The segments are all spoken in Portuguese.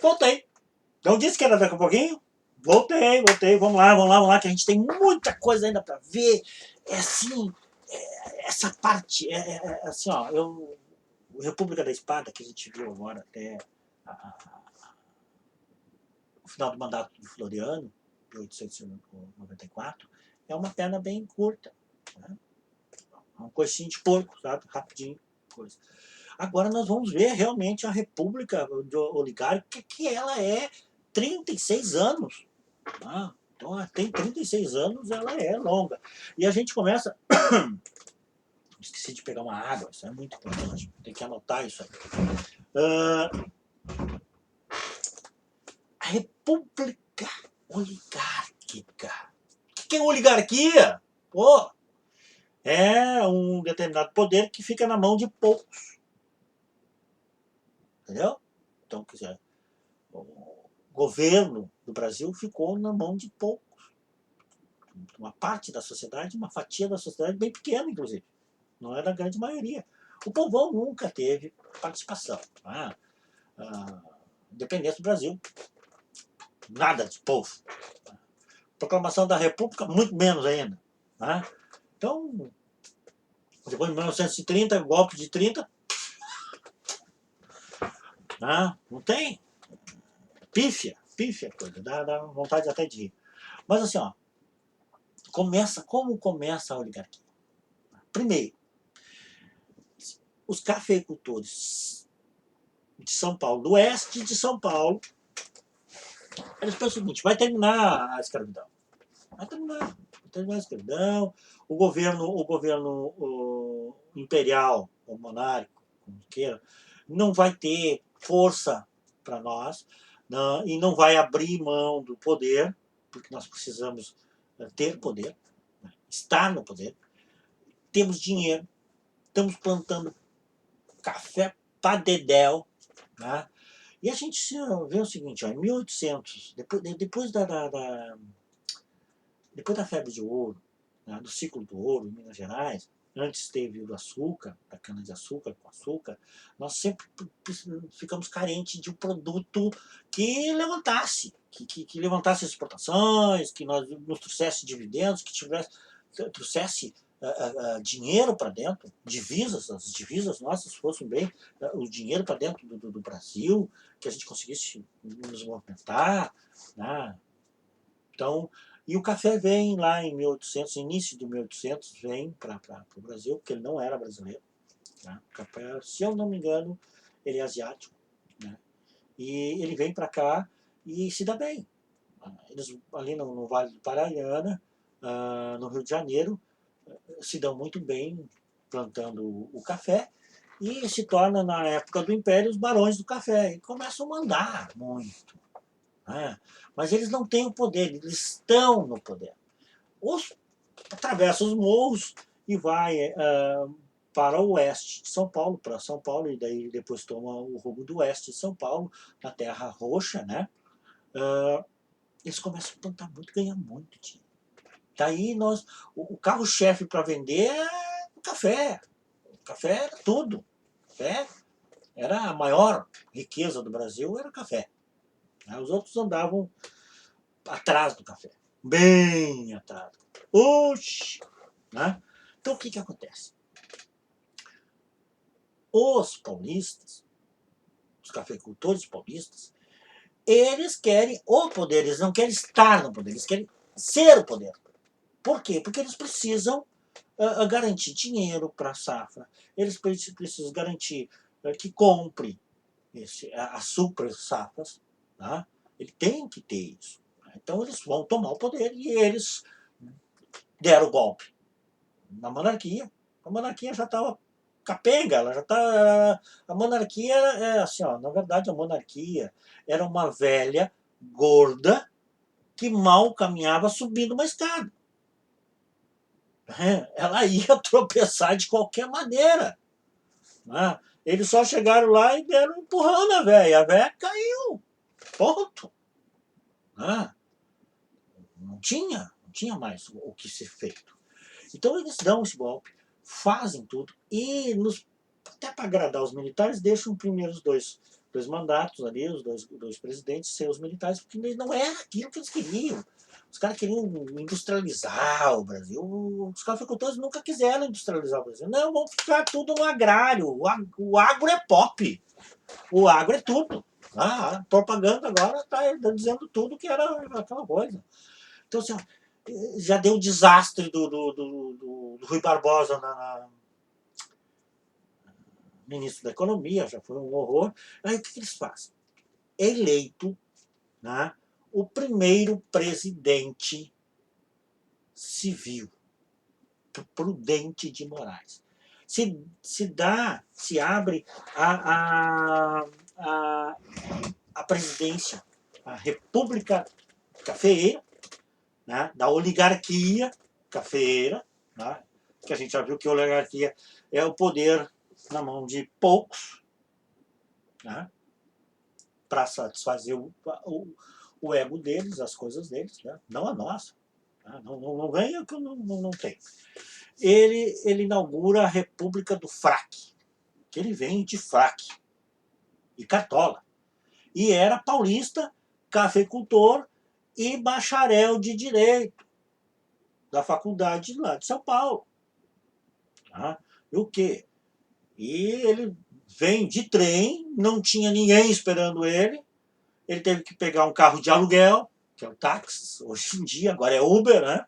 Voltei. Não disse que era daqui a pouquinho? Voltei. Vamos lá, que a gente tem muita coisa ainda para ver. É assim, essa parte, assim, ó, o República da Espada, que a gente viu agora até o final do mandato do Floriano, de 1894, é uma perna bem curta. Né? Um coicinho de porco, sabe? Rapidinho. Coisa. Agora nós vamos ver realmente a República Oligárquica, que ela é 36 anos. Ah, então, tem 36 anos, ela é longa. E a gente começa... Esqueci de pegar uma água, isso é muito importante. Tem que anotar isso aí. A República Oligárquica. O que é oligarquia? Pô, é um determinado poder que fica na mão de poucos. Entendeu? Então, quer dizer, o governo do Brasil ficou na mão de poucos. Uma parte da sociedade, uma fatia da sociedade bem pequena, inclusive. Não é da grande maioria. O povão nunca teve participação. Independência do Brasil, nada de povo. Proclamação da República, muito menos ainda. Né? Então, depois de 1930, golpe de 30, né? Não tem. Pífia coisa, dá vontade até de rir. Mas assim, ó, como começa a oligarquia? Primeiro, os cafeicultores de São Paulo, do oeste de São Paulo, eles pensam o seguinte: vai terminar a escravidão. Vai terminar a escravidão. O governo imperial, ou monárquico, como queira, não vai ter força para nós, não, e não vai abrir mão do poder, porque nós precisamos ter poder, estar no poder. Temos dinheiro, estamos plantando café para dedéu, né? E a gente vê o seguinte, ó, em 1800, depois da febre de ouro, né, do ciclo do ouro em Minas Gerais, antes teve o açúcar, a cana-de-açúcar com açúcar, nós sempre ficamos carentes de um produto que levantasse, que levantasse as exportações, que nos trouxesse dividendos, que trouxesse dinheiro para dentro, divisas, as divisas nossas fossem bem, o dinheiro para dentro do Brasil, que a gente conseguisse nos movimentar, né? Então, e o café vem lá em 1800, início de 1800, vem para o Brasil, porque ele não era brasileiro. Né? O café, se eu não me engano, ele é asiático. Né? E ele vem para cá e se dá bem. Eles, ali no Vale do Paraná, no Rio de Janeiro, se dão muito bem plantando o café e se tornam, na época do Império, os barões do café. E começam a mandar muito. Né? Mas eles não têm o poder, eles estão no poder. Atravessa os morros e vai para o oeste de São Paulo, para São Paulo, e daí depois toma o rumo do oeste de São Paulo, na Terra Roxa, né? Eles começam a plantar muito, ganhar muito dinheiro. Daí o carro-chefe para vender é o café. O café era tudo. O café era a maior riqueza do Brasil, era o café. Os outros andavam atrás do café, bem atrás. Oxi! Né? Então o que acontece? Os paulistas, os cafeicultores paulistas, eles querem o poder, eles não querem estar no poder, eles querem ser o poder. Por quê? Porque eles precisam garantir dinheiro para a safra, eles precisam garantir que compre as super safras, tá? Ele tem que ter isso. Então eles vão tomar o poder e eles deram o golpe na monarquia. A monarquia já estava capenga, ela já tá. A monarquia é assim, ó, na verdade a monarquia era uma velha gorda que mal caminhava subindo uma escada. Ela ia tropeçar de qualquer maneira. Né? Eles só chegaram lá e deram um empurrão na velha. A velha caiu. Ponto. Né? Não tinha mais o que ser feito. Então eles dão esse golpe, fazem tudo e, até para agradar os militares, deixam primeiro os dois dois mandatos ali, os dois presidentes, ser os militares, porque não era aquilo que eles queriam. Os caras queriam industrializar o Brasil. Os cafeicultores nunca quiseram industrializar o Brasil. Não, vamos ficar tudo no agrário. O agro é pop. O agro é tudo. A propaganda agora está dizendo tudo que era aquela coisa. Então, assim, já deu o desastre do Rui Barbosa ministro da Economia, já foi um horror. Aí o que eles fazem? Eleito, né, o primeiro presidente civil, Prudente de Moraes. Se abre a presidência, a República Cafeeira, né, da oligarquia cafeeira, né, que a gente já viu que a oligarquia é o poder na mão de poucos, né, para satisfazer o ego deles, as coisas deles, né, não a nossa. Né, não ganha que eu não tenho. Ele inaugura a República do Fraque, que ele vem de fraque e cartola. E era paulista, cafeicultor e bacharel de Direito da faculdade lá de São Paulo. Tá? E o quê? E ele vem de trem, não tinha ninguém esperando ele teve que pegar um carro de aluguel, que é o táxi, hoje em dia, agora é Uber, né?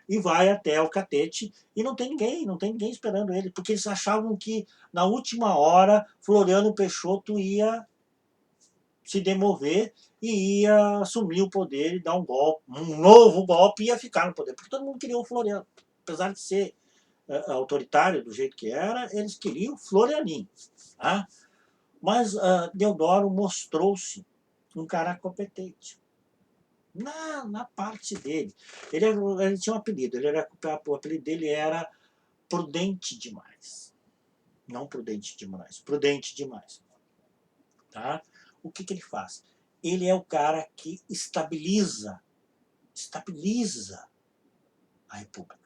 E vai até o Catete e não tem ninguém esperando ele, porque eles achavam que na última hora Floriano Peixoto ia se demover e ia assumir o poder e dar um golpe, um novo golpe, e ia ficar no poder, porque todo mundo queria o Floriano, apesar de ser autoritário do jeito que era, eles queriam o Florianinho. Tá? Mas Deodoro mostrou-se um cara competente. Na parte dele. Ele tinha um apelido. O apelido dele era Prudente Demais. Não Prudente Demais. Prudente Demais. Tá? O que ele faz? Ele é o cara que estabiliza a República.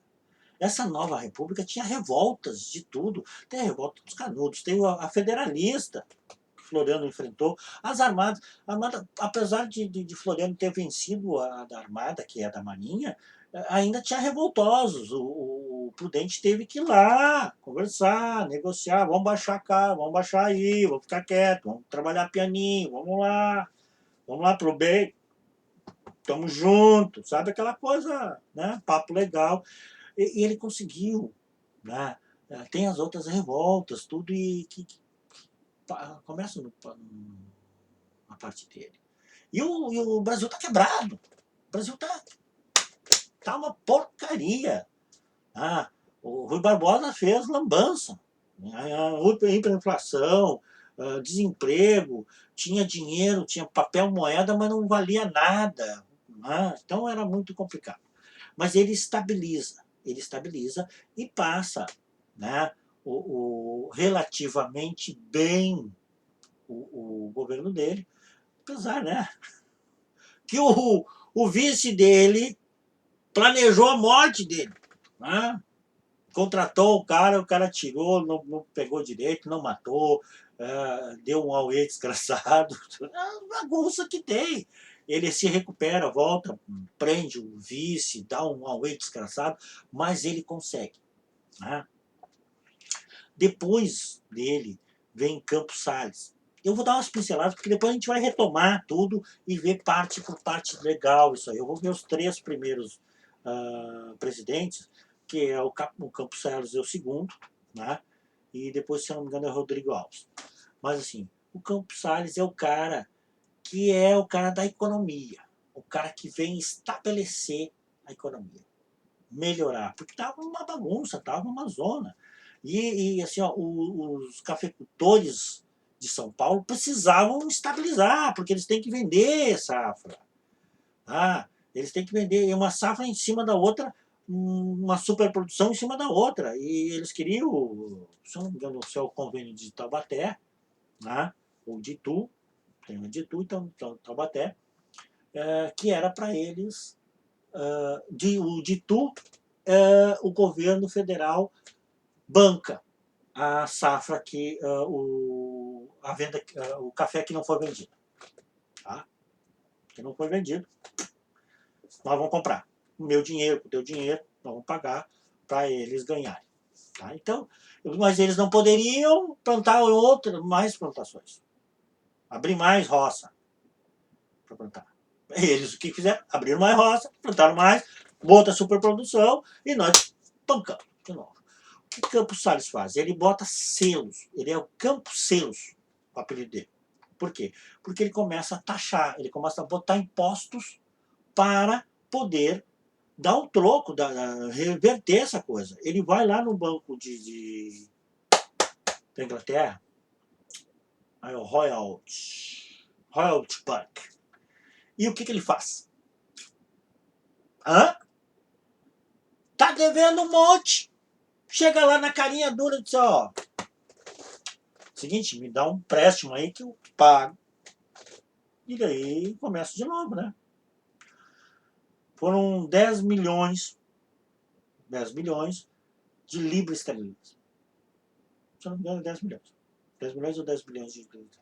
Essa nova República tinha revoltas de tudo. Tem a revolta dos Canudos, tem a federalista, que Floriano enfrentou, as armadas, apesar de Floriano ter vencido a da Armada, que é da Marinha, ainda tinha revoltosos. O Prudente teve que ir lá, conversar, negociar, vamos baixar cá, vamos baixar aí, vamos ficar quieto, vamos trabalhar pianinho, vamos lá pro bem, estamos juntos, sabe aquela coisa, né? Papo legal. E ele conseguiu, né? Tem as outras revoltas, tudo, e que começa na parte dele. E o Brasil está quebrado. O Brasil tá uma porcaria. O Rui Barbosa fez lambança. Hiperinflação, desemprego, tinha dinheiro, tinha papel moeda, mas não valia nada. Então era muito complicado. Mas ele estabiliza e passa, né, relativamente bem o governo dele, apesar, né, que o vice dele planejou a morte dele. Né? Contratou o cara tirou, não pegou direito, não matou, deu um auê desgraçado. É uma bagunça que tem. Ele se recupera, volta, prende o vice, dá um auê desgraçado, mas ele consegue. Né? Depois dele vem Campos Salles. Eu vou dar umas pinceladas, porque depois a gente vai retomar tudo e ver parte por parte legal isso aí. Eu vou ver os 3 primeiros presidentes, que é o Campos Salles é o segundo, né? E depois, se eu não me engano, é o Rodrigo Alves. Mas assim, o Campos Salles é o cara que é o cara da economia, o cara que vem estabelecer a economia, melhorar, porque estava uma bagunça, estava uma zona. E assim, ó, os cafeicultores de São Paulo precisavam estabilizar, porque eles têm que vender safra. Eles têm que vender uma safra em cima da outra, uma superprodução em cima da outra. E eles queriam, se eu não me engano, o seu convênio de Taubaté, ou de Itu, tem um de Itu, então Taubaté, que era para eles, o de Itu, o governo federal banca a safra que a venda, o café que não foi vendido. Tá? Que não foi vendido, nós vamos comprar. O meu dinheiro, o teu dinheiro, nós vamos pagar para eles ganharem. Tá? Então, mas eles não poderiam plantar mais plantações. Abrir mais roça para plantar. Eles o que fizeram? Abriram mais roça, plantaram mais, outra superprodução e nós pancamos de novo. O que Campos Salles faz? Ele bota selos. Ele é o Campos Selos, o apelido dele. Por quê? Porque ele começa a taxar, ele começa a botar impostos para poder dar um troco, reverter essa coisa. Ele vai lá no banco da Inglaterra, aí o Royal Bank. E o que ele faz? Tá devendo um monte. Chega lá na carinha dura e diz, ó, seguinte, me dá um empréstimo aí que eu pago. E daí começa de novo, né? Foram 10 milhões de libras esterlinas. Se eu não me engano, 10 milhões. 10 milhões ou 10 bilhões de libras.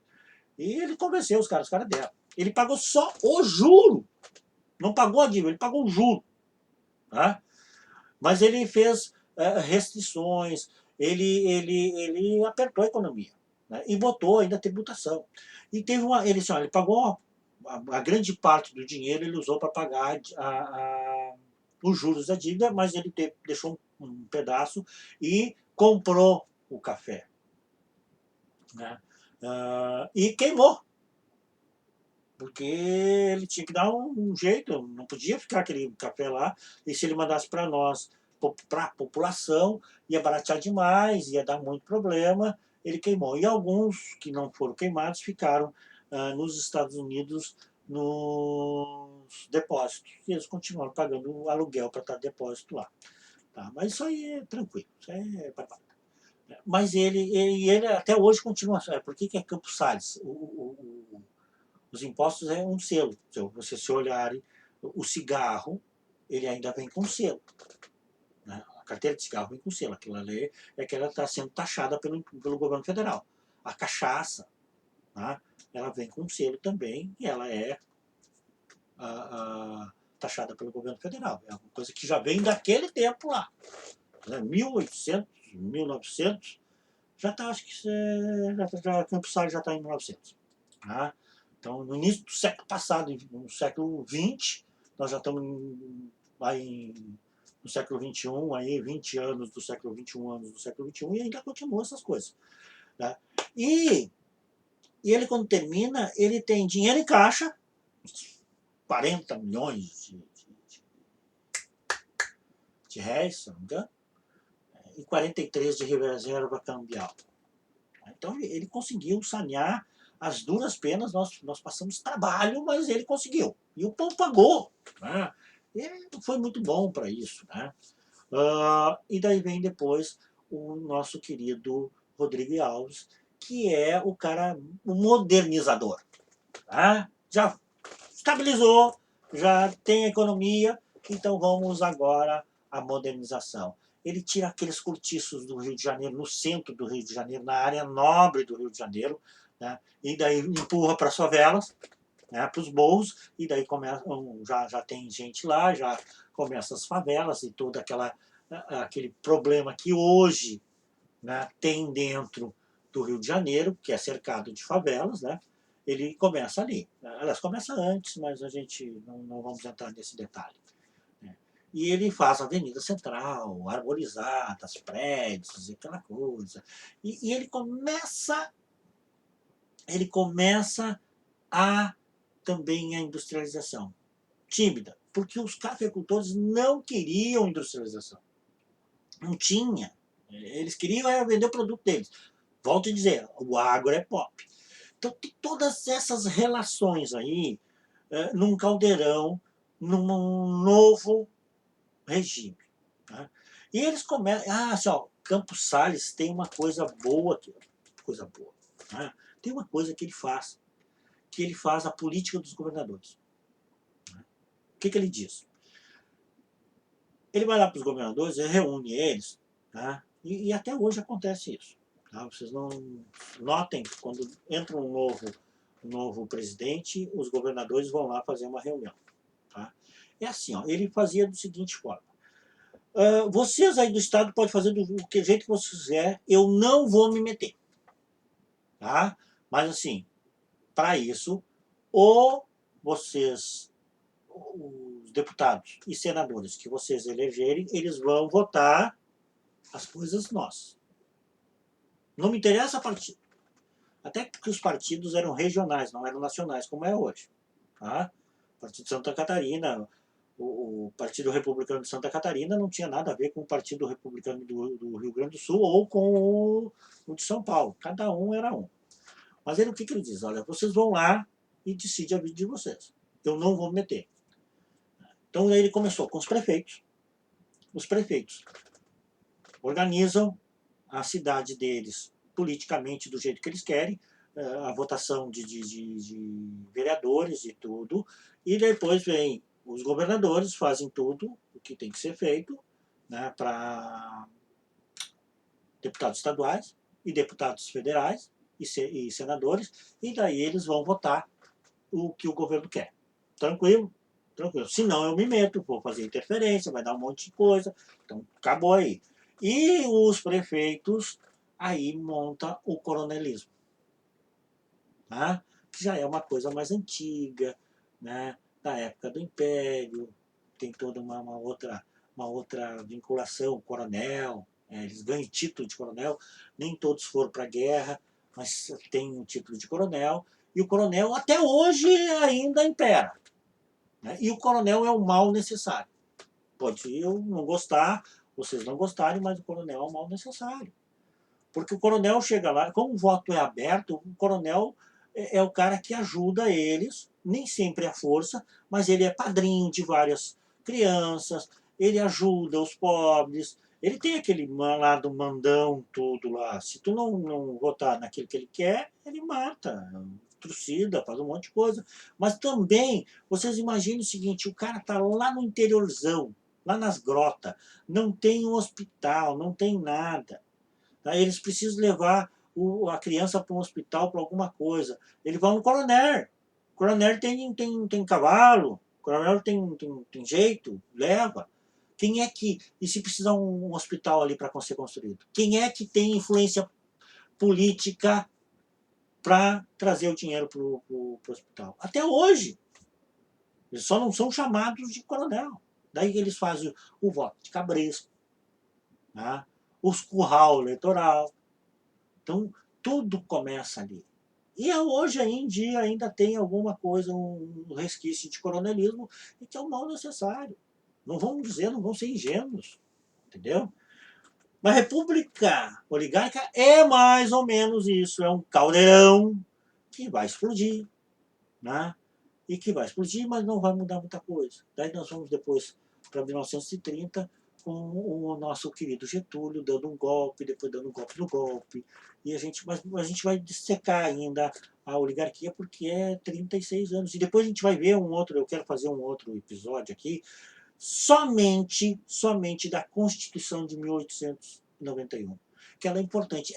E ele convenceu os caras deram. Ele pagou só o juro. Não pagou a dívida, ele pagou o juro. Tá? Mas ele fez restrições, ele apertou a economia. Né? E botou ainda a tributação. E teve ele pagou a grande parte do dinheiro, ele usou para pagar os juros da dívida, mas ele deixou um pedaço e comprou o café. Né? E queimou. Porque ele tinha que dar um jeito, não podia ficar aquele café lá, e se ele mandasse para nós, para a população, ia baratear demais, ia dar muito problema, ele queimou. E alguns que não foram queimados ficaram nos Estados Unidos nos depósitos, e eles continuaram pagando o aluguel para estar depósito lá. Tá? Mas isso aí é tranquilo, isso aí é babado. Mas ele até hoje continua. Por que é Campos Salles? Os impostos é um selo. Se você olhar o cigarro, ele ainda vem com selo. Né? A carteira de cigarro vem com selo. Aquilo ali é que ela está sendo taxada pelo governo federal. A cachaça, tá? Ela vem com selo também e ela é taxada pelo governo federal. É uma coisa que já vem daquele tempo lá. Né? 1800, 1900, já está, acho que Campos Salles já está em 1900. Tá? Então, no início do século passado, no século XX, nós já estamos no século XXI, aí 20 anos do século XXI, anos do século XXI, e ainda continuam essas coisas. Né? E ele, quando termina, ele tem dinheiro em caixa, 40 milhões de réis, se não me engano, e 43 de reserva cambial. Então, ele conseguiu sanear as duras penas, nós passamos trabalho, mas ele conseguiu. E o povo pagou. Né? Ele foi muito bom para isso. Né? E daí vem depois o nosso querido Rodrigo Alves, que é o cara, o modernizador. Tá? Já estabilizou, já tem economia, então vamos agora à modernização. Ele tira aqueles cortiços do Rio de Janeiro, no centro do Rio de Janeiro, na área nobre do Rio de Janeiro, né? E daí empurra para as favelas, né? Para os morros, e daí já tem gente lá, já começa as favelas e todo aquele problema que hoje, né, tem dentro do Rio de Janeiro, que é cercado de favelas, né? Ele começa ali. Aliás, começa antes, mas a gente não vamos entrar nesse detalhe. Né? E ele faz a Avenida Central, arborizadas, prédios, aquela coisa. E ele começa também a industrialização. Tímida, porque os cafeicultores não queriam industrialização. Não tinha. Eles queriam vender o produto deles. Volto a dizer, o agro é pop. Então, tem todas essas relações aí num caldeirão, num novo regime. Tá? E eles começam. Assim, ó, Campos Salles tem uma coisa boa aqui. Coisa boa. Tá? Tem uma coisa que ele faz a política dos governadores. Tá? O que ele diz? Ele vai lá para os governadores, ele reúne eles, tá? E até hoje acontece isso. Tá? Vocês não notem que quando entra um novo presidente, os governadores vão lá fazer uma reunião. Tá? É assim, ó, ele fazia do seguinte forma. Vocês aí do Estado podem fazer do jeito que vocês quiser, eu não vou me meter. Tá? Mas assim, para isso, ou vocês, os deputados e senadores que vocês elegerem, eles vão votar as coisas nossas. Não me interessa partido. Até porque os partidos eram regionais, não eram nacionais, como é hoje. Tá? O Partido de Santa Catarina, o Partido Republicano de Santa Catarina não tinha nada a ver com o Partido Republicano do Rio Grande do Sul ou com o de São Paulo. Cada um era um. Mas ele, o que ele diz? Olha, vocês vão lá e decidem a vida de vocês. Eu não vou me meter. Então ele começou com os prefeitos. Os prefeitos organizam a cidade deles politicamente do jeito que eles querem, a votação de vereadores e tudo, e depois vem os governadores, fazem tudo o que tem que ser feito, né, para deputados estaduais e deputados federais e senadores, e daí eles vão votar o que o governo quer. Tranquilo? Tranquilo. Se não, eu me meto, vou fazer interferência, vai dar um monte de coisa. Então, acabou aí. E os prefeitos aí monta o coronelismo, tá? Que já é uma coisa mais antiga, né? Da época do Império, tem toda uma outra vinculação, coronel, eles ganham título de coronel, nem todos foram para a guerra, mas tem um título de coronel, e o coronel até hoje ainda impera. Né? E o coronel é o mal necessário. Pode eu não gostar, vocês não gostarem, mas o coronel é o mal necessário. Porque o coronel chega lá, como o voto é aberto, o coronel é o cara que ajuda eles, nem sempre à força, mas ele é padrinho de várias crianças, ele ajuda os pobres, ele tem aquele lado mandão tudo lá. Se tu não votar naquilo que ele quer, ele mata, trucida, faz um monte de coisa. Mas também, vocês imaginem o seguinte, o cara tá lá no interiorzão, lá nas grotas, não tem um hospital, não tem nada. Tá? Eles precisam levar a criança para um hospital, para alguma coisa. Ele vai no coronel. O coronel tem cavalo, o coronel tem jeito, leva. Quem é que. E se precisar um hospital ali para ser construído? Quem é que tem influência política para trazer o dinheiro para o hospital? Até hoje. Eles só não são chamados de coronel. Daí eles fazem o voto de cabresto, né? Os curral eleitoral. Então, tudo começa ali. E hoje em dia ainda tem alguma coisa, um resquício de coronelismo, e que é o mal necessário. Não vamos dizer, não vão ser ingênuos. Entendeu? Uma república oligárquica é mais ou menos isso. É um caldeirão que vai explodir. Né? E que vai explodir, mas não vai mudar muita coisa. Daí nós vamos depois para 1930, com o nosso querido Getúlio dando um golpe, depois dando um golpe no golpe. E mas a gente vai dissecar ainda a oligarquia porque é 36 anos. E depois a gente vai ver eu quero fazer um outro episódio aqui, somente da Constituição de 1891. Que ela é importante.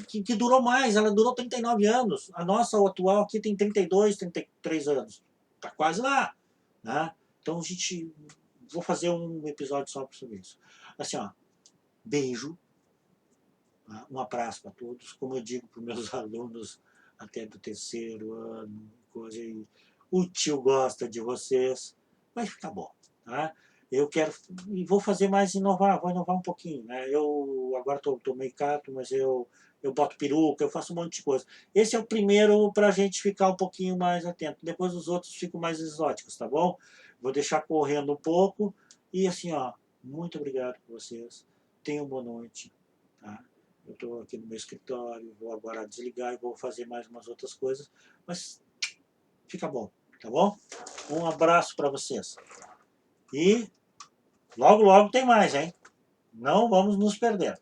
Que durou mais, ela durou 39 anos. A nossa atual aqui tem 32, 33 anos. Está quase lá. Né? Então vou fazer um episódio só sobre isso. Assim, ó, beijo, tá? Um abraço para todos. Como eu digo para os meus alunos até do terceiro ano, coisa aí, o tio gosta de vocês, vai ficar bom. Tá? Eu quero, e vou fazer mais vou inovar um pouquinho. Né? Eu agora estou meio cato, mas eu boto peruca, eu faço um monte de coisa. Esse é o primeiro para a gente ficar um pouquinho mais atento. Depois os outros ficam mais exóticos, tá bom? Vou deixar correndo um pouco. E assim, ó, muito obrigado por vocês. Tenham boa noite. Tá? Eu estou aqui no meu escritório, vou agora desligar e vou fazer mais umas outras coisas. Mas fica bom, tá bom? Um abraço para vocês. E logo, logo tem mais, hein? Não vamos nos perder.